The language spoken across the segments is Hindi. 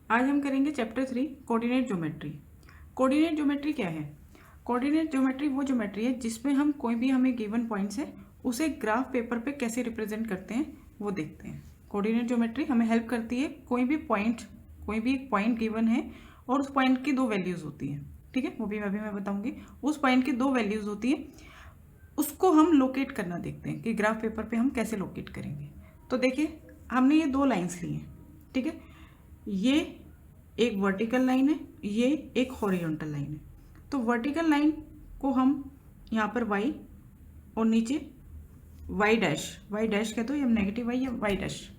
आज हम करेंगे chapter 3 coordinate geometry. Coordinate geometry क्या है? कोऑर्डिनेट ज्योमेट्री वो ज्योमेट्री है जिसमें हम कोई भी हमें गिवन पॉइंट्स है उसे ग्राफ पेपर पे कैसे रिप्रेजेंट करते हैं वो देखते हैं। कोऑर्डिनेट ज्योमेट्री हमें हेल्प करती है कोई भी एक पॉइंट गिवन है और उस पॉइंट की दो वैल्यूज़ होती हैं, ठीक है, वो भी अभी मैं बताऊंगी। उस पॉइंट की दो वैल्यूज़ होती है, उसको हम लोकेट करना देखते हैं कि ग्राफ पेपर पे हम कैसे लोकेट करेंगे। तो देखिए हमने ये दो लाइंस ली हैं, ठीक है, ये एक वर्टिकल लाइन है, ये एक हॉरिजॉन्टल लाइन है। तो वर्टिकल लाइन को हम यहाँ पर y और नीचे y डैश कहते हो या नेगेटिव y या y डैश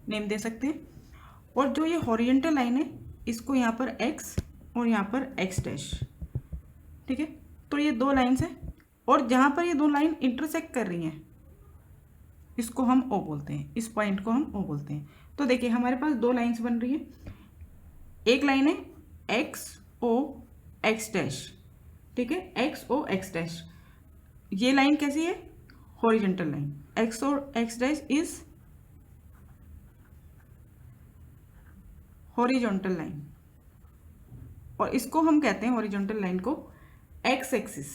नेम दे सकते हैं। और जो ये हॉरिजॉन्टल लाइन है इसको यहाँ पर x और यहाँ पर x डैश, ठीक है। तो ये दो लाइन्स हैं और जहाँ पर ये दो लाइन इंटरसेक्ट कर रही हैं इसको हम O बोलते हैं, इस पॉइंट को हम O बोलते हैं। तो देखिए हमारे पास दो लाइन्स बन रही हैं, एक लाइन है एक्स ओ एक्स डैश, ठीक है, एक्स ओ एक्स डैश। ये लाइन कैसी है? Horizontal line. एक्स और X dash is horizontal line और इसको हम कहते हैं हॉरिजॉन्टल लाइन को एक्स एक्सिस,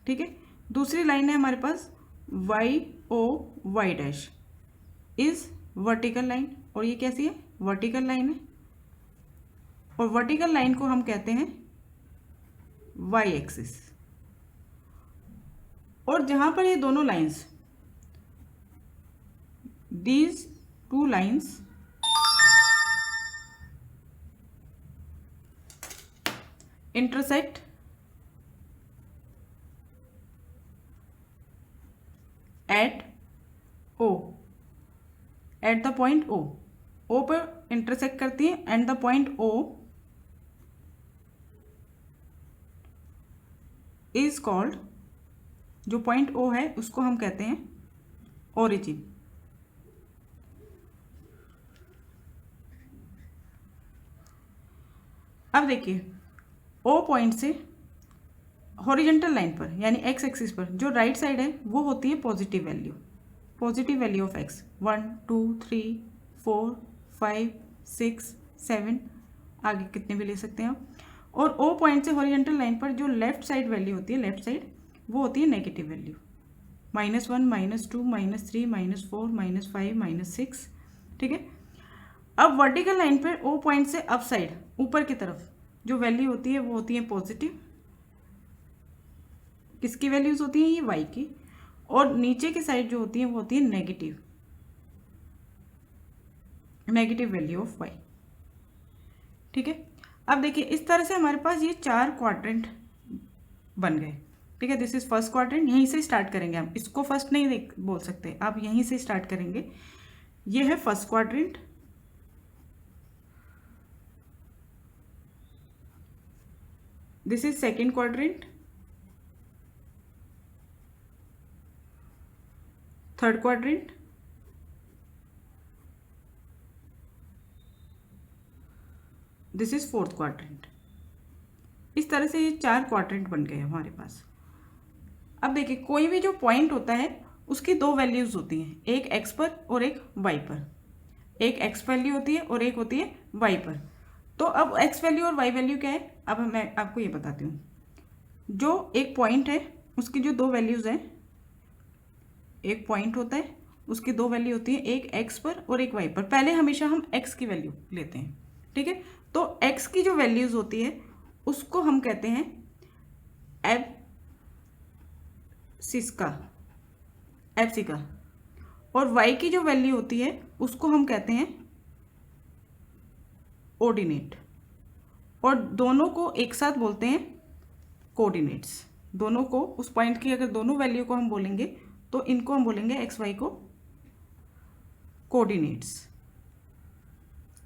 ठीक है। दूसरी लाइन है हमारे पास Y O Y dash is vertical line और ये कैसी है? वर्टिकल लाइन है और वर्टिकल लाइन को हम कहते हैं वाई एक्सिस। और जहां पर ये दोनों lines, these two lines intersect at O, at the point O पर इंटरसेक्ट करती है and the point O is called, जो पॉइंट O है उसको हम कहते हैं ओरिजिन। अब देखिए O पॉइंट से हॉरिजॉन्टल लाइन पर यानी एक्स एक्सिस पर जो राइट साइड है वो होती है पॉजिटिव वैल्यू ऑफ एक्स, 1 2 3 4 5 6 7, आगे कितने भी ले सकते हैं आप। और ओ पॉइंट से हॉरिजॉन्टल लाइन पर जो लेफ्ट साइड वैल्यू होती है, लेफ्ट साइड, वो होती है नेगेटिव वैल्यू, -1 -2 -3 -4 -5 -6, ठीक है। अब वर्टिकल लाइन पर ओ पॉइंट से अप साइड ऊपर की तरफ जो वैल्यू होती है वो होती है पॉजिटिव। किसकी वैल्यूज होती हैं? ये y की। और नीचे की साइड जो होती है वो होती है नेगेटिव वैल्यू ऑफ y, ठीक है। अब देखिए इस तरह से हमारे पास ये चार क्वाड्रेंट बन गए, ठीक है। दिस इज फर्स्ट क्वाड्रेंट, यहीं से स्टार्ट करेंगे हम, इसको फर्स्ट नहीं बोल सकते, आप यहीं से स्टार्ट करेंगे। ये है first quadrant, this is second quadrant, third quadrant, this is fourth quadrant. इस तरह से ये चार क्वाड्रेंट बन गए हमारे पास। अब देखिए कोई भी जो पॉइंट होता है उसकी दो वैल्यूज होती हैं, एक एक्स पर और एक वाई पर। एक एक्स वैल्यू होती है और एक होती है वाई पर। तो अब एक्स वैल्यू और वाई वैल्यू क्या है, अब मैं आपको ये बताती हूँ। जो एक पॉइंट है उसकी जो दो वैल्यूज हैं, एक पॉइंट होता है उसकी दो वैल्यू होती है, एक एक्स पर और एक वाई पर। पहले हमेशा हम एक्स की वैल्यू लेते हैं, ठीक है। तो एक्स की जो वैल्यूज होती है उसको हम कहते हैं एब्सिका, और वाई की जो वैल्यू होती है उसको हम कहते हैं ऑर्डिनेट, और दोनों को एक साथ बोलते हैं कोऑर्डिनेट्स। दोनों को, उस पॉइंट की अगर दोनों वैल्यू को हम बोलेंगे तो इनको हम बोलेंगे एक्स वाई को कोऑर्डिनेट्स,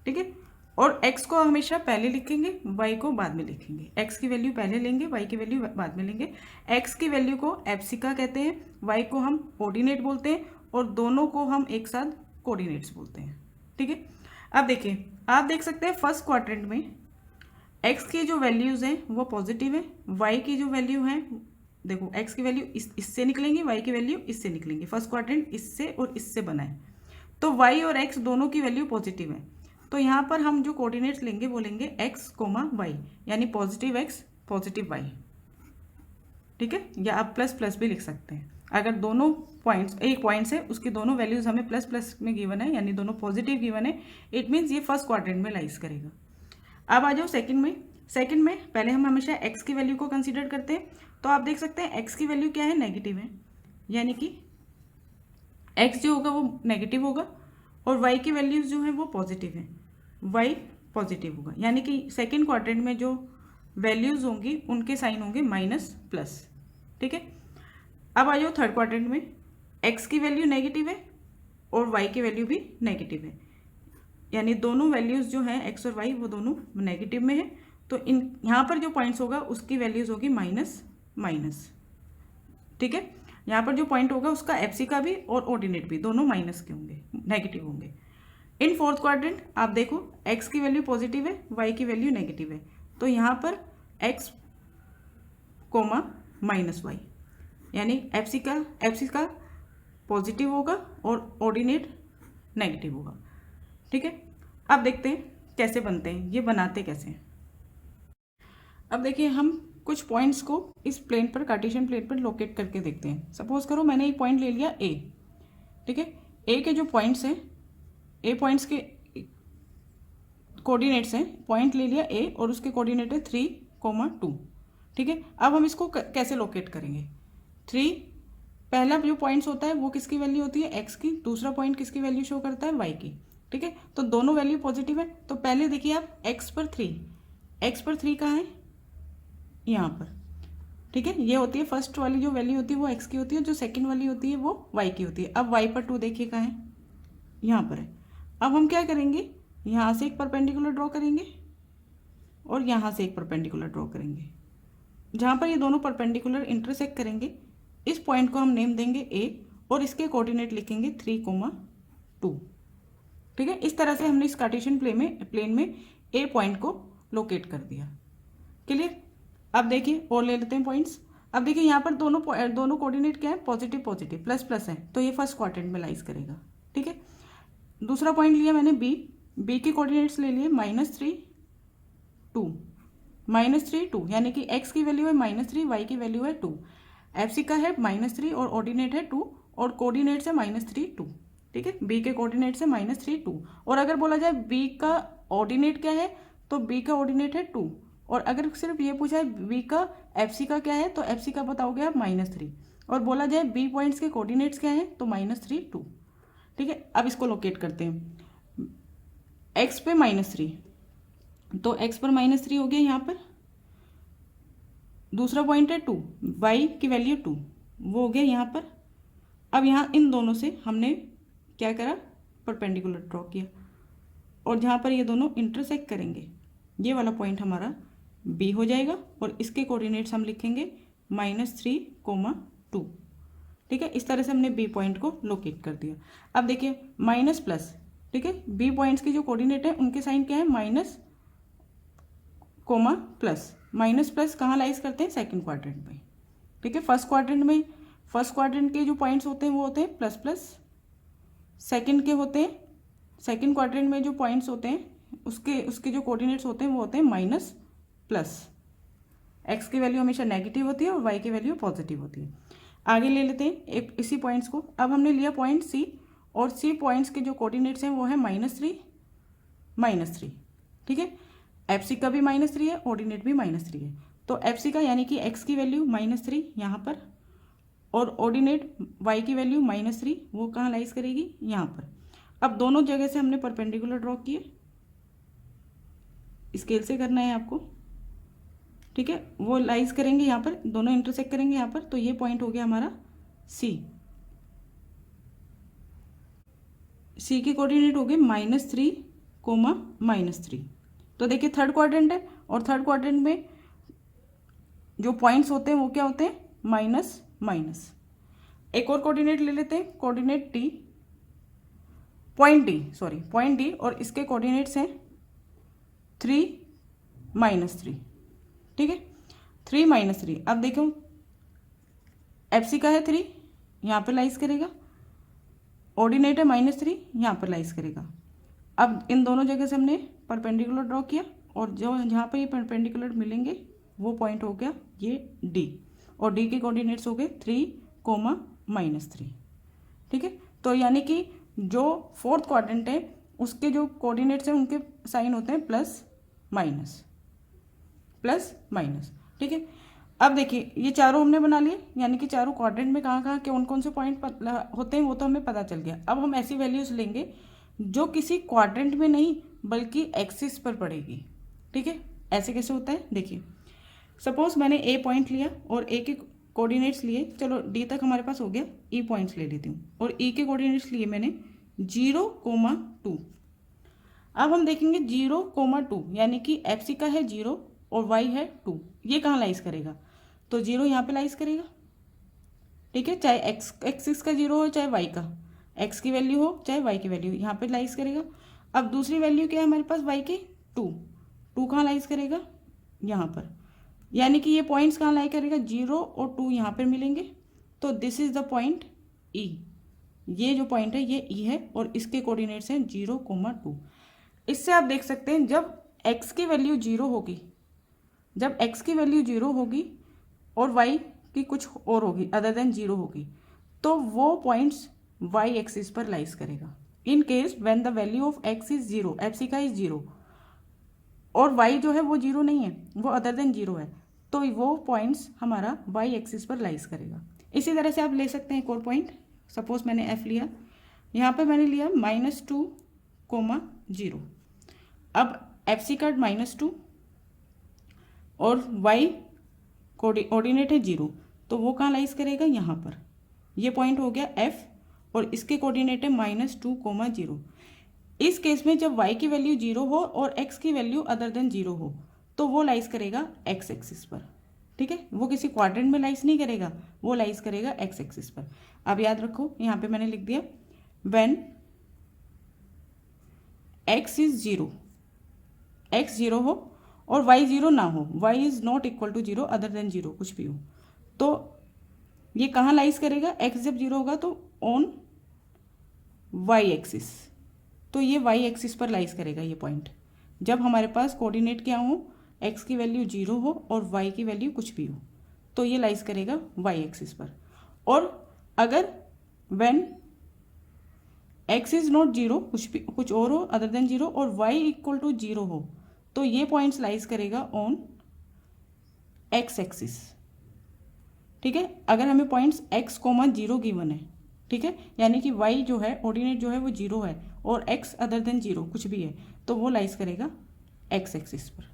ठीक है। और x को हमेशा पहले लिखेंगे, y को बाद में लिखेंगे। x की वैल्यू पहले लेंगे, y की वैल्यू बाद में लेंगे। x की वैल्यू को एब्सिका कहते हैं, y को हम ऑर्डिनेट बोलते हैं और दोनों को हम एक साथ कोऑर्डिनेट्स बोलते हैं, ठीक है। अब देखिए आप देख सकते हैं फर्स्ट क्वाड्रेंट में x की जो वैल्यूज़ हैं वो पॉजिटिव है, y की जो वैल्यू है, देखो x की वैल्यू इससे निकलेंगी, y की वैल्यू इससे निकलेंगी। फर्स्ट क्वाड्रेंट इससे और इससे बना है। तो y और x दोनों की वैल्यू पॉजिटिव है, तो यहाँ पर हम जो कोऑर्डिनेट्स लेंगे वो लेंगे x, y, यानी पॉजिटिव x पॉजिटिव y, ठीक है। या आप प्लस प्लस भी लिख सकते हैं। अगर दोनों पॉइंट्स एक पॉइंट्स है उसकी दोनों वैल्यूज हमें प्लस प्लस में गिवन है, यानी दोनों पॉजिटिव गिवन है, इट मीन्स ये फर्स्ट क्वाड्रेंट में लाइज करेगा। अब आ जाओ सेकंड में। सेकंड में पहले हम हमेशा x की वैल्यू को कंसीडर करते हैं, तो आप देख सकते हैं x की वैल्यू क्या है, नेगेटिव है, यानी कि x जो होगा वो नेगेटिव होगा और y की वैल्यूज जो है वो पॉजिटिव है, y पॉजिटिव होगा, यानी कि सेकेंड क्वाड्रेंट में जो वैल्यूज होंगी उनके साइन होंगे माइनस प्लस, ठीक है। अब आ जाओ थर्ड क्वाड्रेंट में, x की वैल्यू नेगेटिव है और y की वैल्यू भी नेगेटिव है, यानी दोनों वैल्यूज जो हैं x और y वो दोनों नेगेटिव में है, तो इन यहाँ पर जो पॉइंट्स होगा उसकी वैल्यूज होगी माइनस माइनस, ठीक है। यहाँ पर जो पॉइंट होगा उसका एफसी का भी और ऑर्डिनेट भी दोनों माइनस के होंगे, नेगेटिव होंगे। इन फोर्थ क्वाड्रेंट आप देखो x की वैल्यू पॉजिटिव है, y की वैल्यू नेगेटिव है, तो यहाँ पर x कोमा माइनस वाई, यानी एफसी का पॉजिटिव होगा और ऑर्डिनेट नेगेटिव होगा, ठीक है। अब देखते हैं कैसे बनते हैं, ये बनाते कैसे हैं। अब देखिए हम कुछ पॉइंट्स को इस प्लेन पर, कार्टेशियन प्लेन पर लोकेट करके देखते हैं। सपोज करो मैंने एक पॉइंट ले लिया ए, ठीक है। ए के जो पॉइंट्स हैं, ए पॉइंट्स के कोऑर्डिनेट्स हैं, पॉइंट ले लिया ए और उसके कोऑर्डिनेट है 3,2, ठीक है। अब हम इसको कैसे लोकेट करेंगे। 3 पहला जो पॉइंट्स होता है वो किसकी वैल्यू होती है, एक्स की, दूसरा पॉइंट किसकी वैल्यू शो करता है, वाई की, ठीक है। तो दोनों वैल्यू पॉजिटिव है, तो पहले देखिए आप एक्स पर 3 कहाँ है, यहाँ पर, ठीक है। ये होती है फर्स्ट वाली जो वैल्यू होती है वो एक्स की होती है, जो सेकंड वाली होती है वो वाई की होती है। अब वाई पर 2 देखिए कहाँ है, यहाँ पर है। अब हम क्या करेंगे, यहाँ से एक परपेंडिकुलर ड्रॉ करेंगे और यहाँ से एक परपेंडिकुलर ड्रॉ करेंगे। जहाँ पर ये दोनों परपेंडिकुलर इंटरसेक्ट करेंगे इस पॉइंट को हम नेम देंगे ए और इसके कोऑर्डिनेट लिखेंगे 3,2, ठीक है। इस तरह से हमने इस कार्टेशियन प्लेन में ए पॉइंट को लोकेट कर दिया, क्लियर। अब देखिए और ले लेते हैं पॉइंट्स। अब देखिए यहाँ पर दोनों कोऑर्डिनेट क्या है, पॉजिटिव पॉजिटिव प्लस प्लस है, तो ये फर्स्ट क्वाड्रेंट में लाइज करेगा, ठीक है। दूसरा पॉइंट लिया मैंने बी के कोऑर्डिनेट्स ले लिए -3, 2, यानी कि x की वैल्यू है -3, y की वैल्यू है 2, एफसी का है -3 और ऑर्डिनेट है 2 और कोऑर्डिनेट्स है -3, 2, ठीक है। बी के कोऑर्डिनेट्स है -3, 2 और अगर बोला जाए बी का ऑर्डिनेट क्या है तो बी का ऑर्डिनेट है 2 और अगर सिर्फ ये पूछा है बी का एफसी का क्या है तो एफसी का बताओगे आप -3 और बोला जाए बी पॉइंट्स के कोऑर्डिनेट्स क्या है तो -3, 2, ठीक है। अब इसको लोकेट करते हैं, x पे -3 तो x पर -3 हो गया यहाँ पर। दूसरा पॉइंट है 2, y की वैल्यू 2 वो हो गया यहाँ पर। अब यहाँ इन दोनों से हमने क्या करा, परपेंडिकुलर ड्रॉ किया और जहाँ पर ये दोनों इंटरसेक्ट करेंगे ये वाला पॉइंट हमारा b हो जाएगा और इसके कोऑर्डिनेट्स हम लिखेंगे -3, 2, ठीक है। इस तरह से हमने बी पॉइंट को लोकेट कर दिया। अब देखिए माइनस प्लस, ठीक है। बी पॉइंट्स के जो कोऑर्डिनेट है उनके साइन क्या है, माइनस प्लस। माइनस प्लस कहाँ लाइज करते हैं, सेकंड क्वाड्रेंट में, ठीक है। फर्स्ट क्वाड्रेंट के जो पॉइंट्स होते हैं वो होते हैं प्लस प्लस, सेकंड के होते हैं, सेकंड क्वाड्रेंट में जो पॉइंट्स होते हैं उसके जो कोऑर्डिनेट्स होते हैं वो होते हैं माइनस प्लस। एक्स की वैल्यू हमेशा नेगेटिव होती है और वाई की वैल्यू पॉजिटिव होती है। आगे ले लेते हैं एक इसी पॉइंट्स को। अब हमने लिया पॉइंट सी और सी पॉइंट्स के जो कोऑर्डिनेट्स हैं वो है -3, ठीक है। एफ सी का भी -3 है, ऑर्डिनेट भी -3 है, तो एफ सी का यानी कि एक्स की वैल्यू -3 यहाँ पर और ऑर्डिनेट वाई की वैल्यू -3 वो कहाँ लाइज करेगी, यहाँ पर। अब दोनों जगह से हमने परपेंडिकुलर ड्रॉ किए, स्केल से करना है आपको, ठीक है। वो लाइज करेंगे यहाँ पर, दोनों इंटरसेक्ट करेंगे यहाँ पर, तो ये पॉइंट हो गया हमारा सी के कोऑर्डिनेट हो गए -3, -3। तो देखिए थर्ड क्वाड्रेंट है और थर्ड क्वाड्रेंट में जो पॉइंट्स होते हैं वो क्या होते हैं, माइनस माइनस। एक और कोऑर्डिनेट ले लेते हैं, कोऑर्डिनेट पॉइंट डी और इसके कोऑर्डिनेट्स हैं 3, -3, ठीक है। 3, -3। अब देखो एफ सी का है 3, यहाँ पे लाइज करेगा ऑर्डिनेट है -3, यहाँ पर लाइज करेगा। अब इन दोनों जगह से हमने परपेंडिकुलर ड्रॉ किया और जो जहाँ पर ये परपेंडिकुलर मिलेंगे वो पॉइंट हो गया ये D, और D के कोऑर्डिनेट्स हो गए 3, -3। ठीक है, तो यानी कि जो फोर्थ क्वाड्रेंट है उसके जो कोऑर्डिनेट्स हैं उनके साइन होते हैं प्लस माइनस। ठीक है, अब देखिए ये चारों हमने बना लिए, यानी कि चारों क्वाड्रेंट में कहाँ कौन से पॉइंट होते हैं वो तो हमें पता चल गया। अब हम ऐसी वैल्यूज लेंगे जो किसी क्वाड्रेंट में नहीं बल्कि एक्सिस पर पड़ेगी। ठीक है, ऐसे कैसे होता है देखिए, सपोज मैंने ए पॉइंट लिया और ए के कोऑर्डिनेट्स लिए, चलो डी तक हमारे पास हो गया, ई पॉइंट्स ले लेती हूँ और ई के कोऑर्डिनेट्स लिए मैंने 0, 2। अब हम देखेंगे 0, 2 यानी कि एफ सी का है 0 और वाई है 2, ये कहाँ लाइज करेगा, तो 0 यहाँ पे लाइज करेगा। ठीक है, चाहे एक्सिस का 0 हो चाहे वाई का, एक्स की वैल्यू हो चाहे वाई की वैल्यू, यहाँ पे लाइज करेगा। अब दूसरी वैल्यू क्या है हमारे पास वाई की 2 कहाँ लाइज करेगा, यहाँ पर, यानी कि ये पॉइंट्स कहाँ लाई करेगा, 0 और 2 यहाँ पर मिलेंगे, तो दिस इज द पॉइंट ई। ये जो पॉइंट है ये ई है और इसके कोऑर्डिनेट्स हैं 0, 2। इससे आप देख सकते हैं जब x की वैल्यू 0 होगी, और y की कुछ और होगी अदर देन 0 होगी, तो वो पॉइंट्स y एक्सिस पर लाइज करेगा। In case when the value of x is 0, F C का इज 0 और y जो है वो 0 नहीं है, वो अदर देन 0 है, तो वो पॉइंट्स हमारा y एक्सिस पर लाइज करेगा। इसी तरह से आप ले सकते हैं एक और पॉइंट, सपोज मैंने f लिया, यहाँ पे मैंने लिया -2, 0। अब एफ सी का -2 और y कोऑर्डिनेट है 0, तो वो कहाँ लाइज करेगा, यहाँ पर, ये पॉइंट हो गया f और इसके कोऑर्डिनेट है -2, 0। इस केस में जब y की वैल्यू 0 हो और x की वैल्यू अदर देन 0 हो, तो वो लाइज करेगा x एक्सिस पर। ठीक है, वो किसी क्वाड्रेंट में लाइज नहीं करेगा, वो लाइज करेगा x एक्सिस पर। अब याद रखो यहाँ पे मैंने लिख दिया व्हेन x इज 0, x 0 हो और y 0 ना हो, y is not equal to 0 other than 0 कुछ भी हो, तो ये कहाँ लाइज करेगा, x जब 0 होगा तो ऑन y एक्सिस, तो ये y एक्सिस पर लाइज करेगा ये पॉइंट। जब हमारे पास कोऑर्डिनेट क्या हो, x की वैल्यू 0 हो और y की वैल्यू कुछ भी हो, तो ये लाइज करेगा y एक्सिस पर। और अगर व्हेन x इज नॉट 0, कुछ और हो अदर देन 0 और y इक्वल टू 0 हो, तो ये पॉइंट्स लाइज करेगा ऑन x एक्सिस। ठीक है, अगर हमें पॉइंट्स x, 0 गिवन है, ठीक है, यानी कि y जो है ऑर्डिनेट जो है वो 0 है और x अदर देन 0 कुछ भी है, तो वो लाइज करेगा x एक्सिस पर।